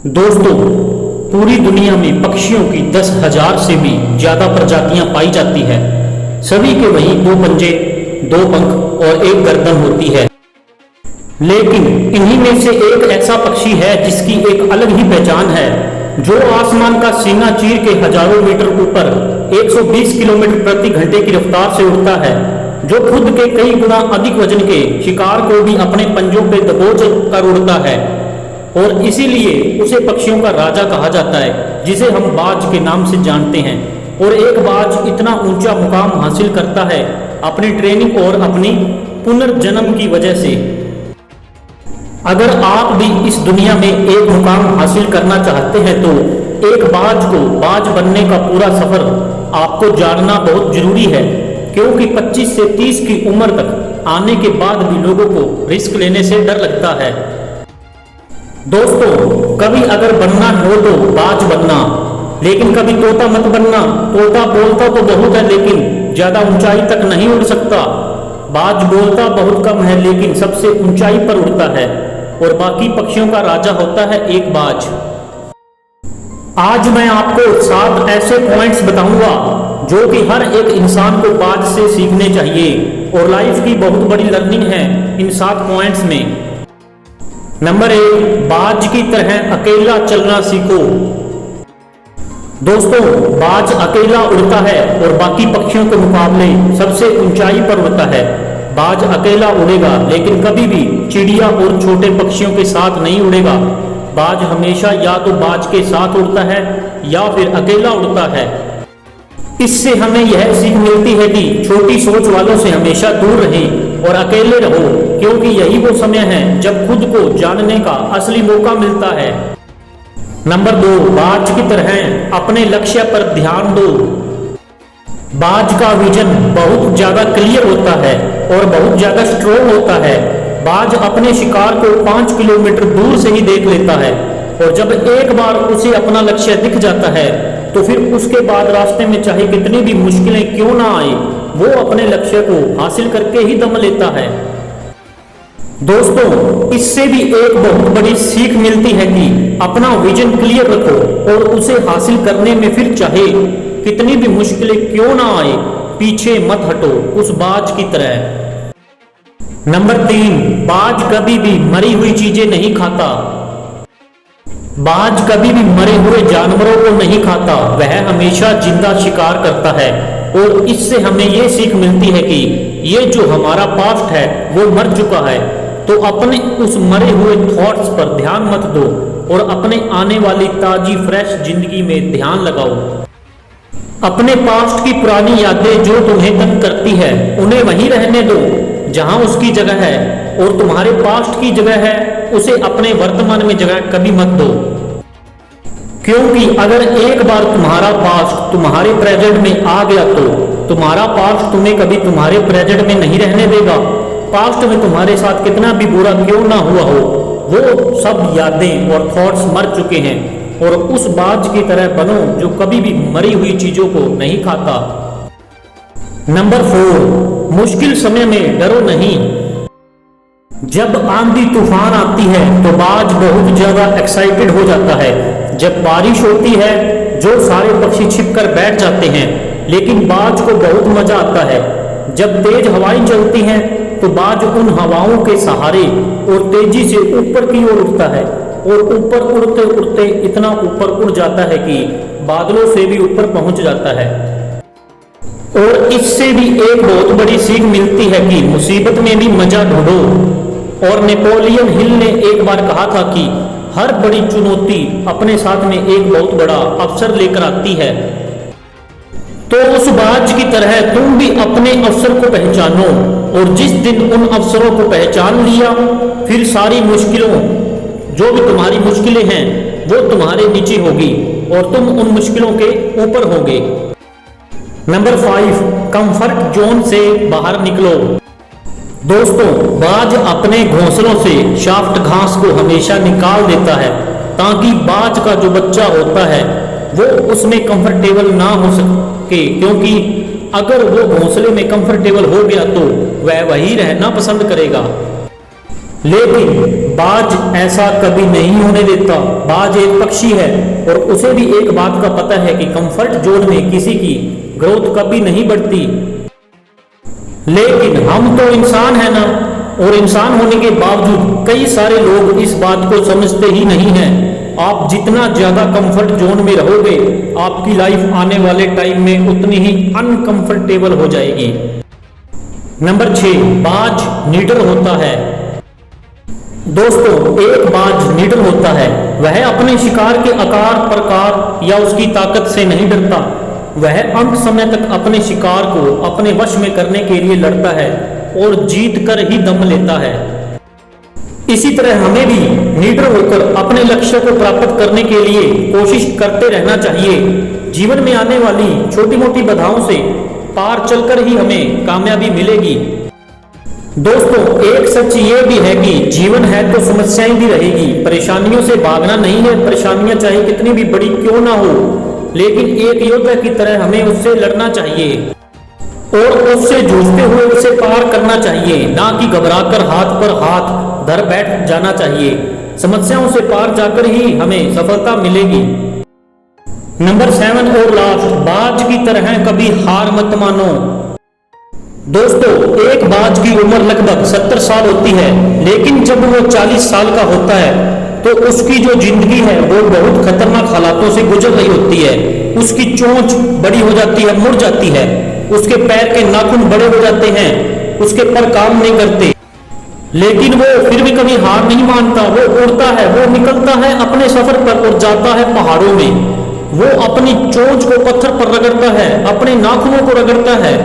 दोस्तों, पूरी दुनिया में पक्षियों की 10,000 से भी ज्यादा प्रजातियां पाई जाती है। सभी के वही दो पंजे, दो पंख और एक गर्दन होती है। लेकिन इन्हीं में से एक ऐसा पक्षी है जिसकी एक अलग ही पहचान है, जो आसमान का सीना चीर के हजारों मीटर ऊपर 120 किलोमीटर प्रति घंटे की रफ्तार से उड़ता है, जो खुद के कई गुना अधिक वजन के शिकार को भी अपने पंजों पे दबोच कर उड़ता है। और इसीलिए उसे पक्षियों का राजा कहा जाता है, जिसे हम बाज के नाम से जानते हैं। और एक बाज इतना ऊंचा मुकाम हासिल करता है अपनी ट्रेनिंग और अपनी पुनर्जन्म की वजह से। अगर आप भी इस दुनिया में एक मुकाम हासिल करना चाहते हैं तो एक बाज को बाज बनने का पूरा सफर आपको जानना बहुत जरूरी है, क्योंकि 25 से 30 की उम्र तक आने के बाद भी लोगों को रिस्क लेने से डर लगता है। दोस्तों, कभी अगर बनना हो तो बाज बनना, लेकिन कभी तोता मत बनना। तोता बोलता तो बहुत है लेकिन ज्यादा ऊंचाई तक नहीं उड़ सकता। बाज बोलता बहुत कम है लेकिन सबसे ऊंचाई पर उड़ता है, और बाकी पक्षियों का राजा होता है एक बाज। आज मैं आपको 7 ऐसे पॉइंट्स बताऊंगा जो कि हर एक इंसान को बाज से सीखने चाहिए, और लाइफ की बहुत बड़ी लर्निंग है इन 7 पॉइंट्स में। नंबर 1, बाज की तरह अकेला चलना सीखो। दोस्तों, बाज अकेला उड़ता है और बाकी पक्षियों के मुकाबले सबसे ऊंचाई पर उड़ता है। बाज अकेला उड़ेगा लेकिन कभी भी चिड़िया और छोटे पक्षियों के साथ नहीं उड़ेगा। बाज हमेशा या तो बाज के साथ उड़ता है या फिर अकेला उड़ता है। इससे हमें यह सीख मिलती है कि छोटी सोच वालों से हमेशा दूर रहें और अकेले रहो, क्योंकि यही वो समय है जब खुद को जानने का असली मौका मिलता है। नंबर 2, बाज की तरह अपने लक्ष्य पर ध्यान दो। बाज का विजन बहुत ज्यादा क्लियर होता है और बहुत ज्यादा स्ट्रोंग होता है। बाज अपने शिकार को 5 किलोमीटर दूर से ही देख लेता है, और जब एक बार उसे अपना लक्ष्य दिख जाता है तो फिर उसके बाद रास्ते में चाहे कितनी भी मुश्किलें क्यों ना आए, वो अपने लक्ष्य को हासिल करके ही दम लेता है। दोस्तों, इससे भी एक बहुत बड़ी सीख मिलती है कि अपना विजन क्लियर रखो और उसे हासिल करने में फिर चाहे कितनी भी मुश्किलें क्यों ना आए, पीछे मत हटो उस बाज की तरह। नंबर 3, बाज कभी भी मरी हुई चीजें नहीं खाता। बाज कभी भी मरे हुए जानवरों को नहीं खाता, वह हमेशा जिंदा शिकार करता है। और इससे हमें यह सीख मिलती है कि ये जो हमारा पास्ट है वो मर चुका है, तो अपने उस मरे हुए थॉट्स पर ध्यान मत दो और अपने आने वाली ताजी फ्रेश जिंदगी में ध्यान लगाओ। अपने पास्ट की पुरानी यादें जो तुम्हें तंग करती है उन्हें वहीं रहने दो जहां उसकी जगह है, और तुम्हारे पास्ट की जगह है उसे अपने वर्तमान में जगह कभी मत दो। क्योंकि अगर एक बार तुम्हारा पास्ट तुम्हारे प्रेजेंट में आ गया तो तुम्हारा पास्ट तुम्हें कभी तुम्हारे प्रेजेंट में नहीं रहने देगा। पास्ट में तुम्हारे साथ कितना भी बुरा क्यों ना हुआ हो, वो सब यादें और थॉट्स मर चुके हैं, और उस बाज की तरह बनो जो कभी भी मरी हुई चीजों को नहीं खाता। नंबर 4, मुश्किल समय में डरो नहीं। जब आंधी तूफान आती है तो बाज बहुत ज्यादा एक्साइटेड हो जाता है। जब बारिश होती है जो सारे पक्षी छिपकर बैठ जाते हैं, लेकिन बाज को बहुत मजा आता है। जब तेज हवाएं चलती हैं तो बाज उन हवाओं के सहारे और तेजी से ऊपर की ओर उड़ता है, और ऊपर उड़ते उड़ते इतना ऊपर उड़ जाता है कि बादलों से भी ऊपर पहुंच जाता है। और इससे भी एक बहुत बड़ी सीख मिलती है कि मुसीबत में भी मजा ढूंढो। और नेपोलियन हिल ने एक बार कहा था कि हर बड़ी चुनौती अपने साथ में एक बहुत बड़ा अवसर लेकर आती है। तो उस बाज की तरह तुम भी अपने अवसर को पहचानो, और जिस दिन उन अवसरों को पहचान लिया, फिर सारी मुश्किलों, जो भी तुम्हारी मुश्किलें हैं वो तुम्हारे नीचे होगी और तुम उन मुश्किलों के ऊपर होगे। नंबर 5, कंफर्ट जोन से बाहर निकलो। दोस्तों, बाज अपने घोंसलों से शाफ्ट घास को हमेशा निकाल देता है, ताकि बाज का जो बच्चा होता है वो उसमें कंफर्टेबल ना हो सके, क्योंकि अगर वो घोंसले में कंफर्टेबल हो गया तो वह वही रहना पसंद करेगा। लेकिन बाज ऐसा कभी नहीं होने देता। बाज एक पक्षी है और उसे भी एक बात का पता है कि कंफर्ट जोन में किसी की ग्रोथ कभी नहीं बढ़ती। लेकिन हम तो इंसान है ना, और इंसान होने के बावजूद कई सारे लोग इस बात को समझते ही नहीं हैं। आप जितना ज्यादा कंफर्ट जोन में रहोगे, आपकी लाइफ आने वाले टाइम में उतनी ही अनकंफर्टेबल हो जाएगी। नंबर 6, बाज निडर होता है। दोस्तों, एक बाज निडर होता है। वह अपने शिकार के आकार, प्रकार या उसकी ताकत से नहीं डरता। वह अंत समय तक अपने शिकार को अपने वश में करने के लिए लड़ता है और जीत कर ही दम लेता है। इसी तरह हमें भी निडर होकर अपने लक्ष्य को प्राप्त करने के लिए कोशिश करते रहना चाहिए। जीवन में आने वाली छोटी मोटी बाधाओं से पार चलकर ही हमें कामयाबी मिलेगी। दोस्तों, एक सच ये भी है कि जीवन है तो समस्याएं भी रहेगी। परेशानियों से भागना नहीं है। परेशानियां चाहे कितनी भी बड़ी क्यों ना हो, लेकिन एक योद्धा की तरह हमें उससे लड़ना चाहिए और उससे जूझते हुए उसे पार करना चाहिए, ना कि घबराकर हाथ पर हाथ धर बैठ जाना चाहिए। समस्याओं से पार जाकर ही हमें सफलता मिलेगी। नंबर 7 और लास्ट, बाज की तरह कभी हार मत मानो। दोस्तों, एक बाज की उम्र लगभग 70 साल होती है, लेकिन जब वो 40 साल का होता है तो उसकी जो जिंदगी है वो बहुत खतरनाक हालातों से गुजर रही होती है। उसकी चोंच बड़ी हो जाती है, मुड़ जाती है, उसके पैर के नाखून बड़े हो जाते हैं, उसके पर काम नहीं करते, लेकिन वो फिर भी कभी हार नहीं मानता। वो उड़ता है, वो निकलता है अपने सफर पर और जाता है पहाड़ों में। वो अपनी चोंच को पत्थर पर रगड़ता है, अपने नाखूनों को रगड़ता है,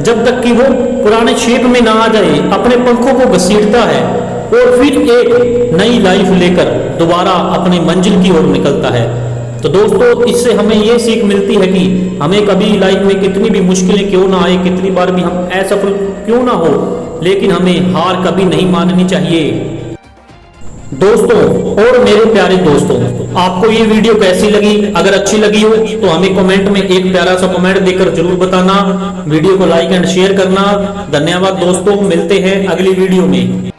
जब तक कि वो पुराने शेप में ना आ जाए। अपने पंखों को घसीटता है और फिर एक नई लाइफ लेकर दोबारा अपनी मंजिल की ओर निकलता है। तो दोस्तों, इससे हमें ये सीख मिलती है कि हमें कभी लाइफ में कितनी भी मुश्किलें क्यों ना आए, कितनी बार भी हम असफल क्यों ना हो, लेकिन हमें हार कभी नहीं माननी चाहिए। दोस्तों और मेरे प्यारे दोस्तों, आपको ये वीडियो कैसी लगी? अगर अच्छी लगी हो तो हमें कमेंट में एक प्यारा सा कमेंट देकर जरूर बताना। वीडियो को लाइक एंड शेयर करना। धन्यवाद दोस्तों, मिलते हैं अगली वीडियो में।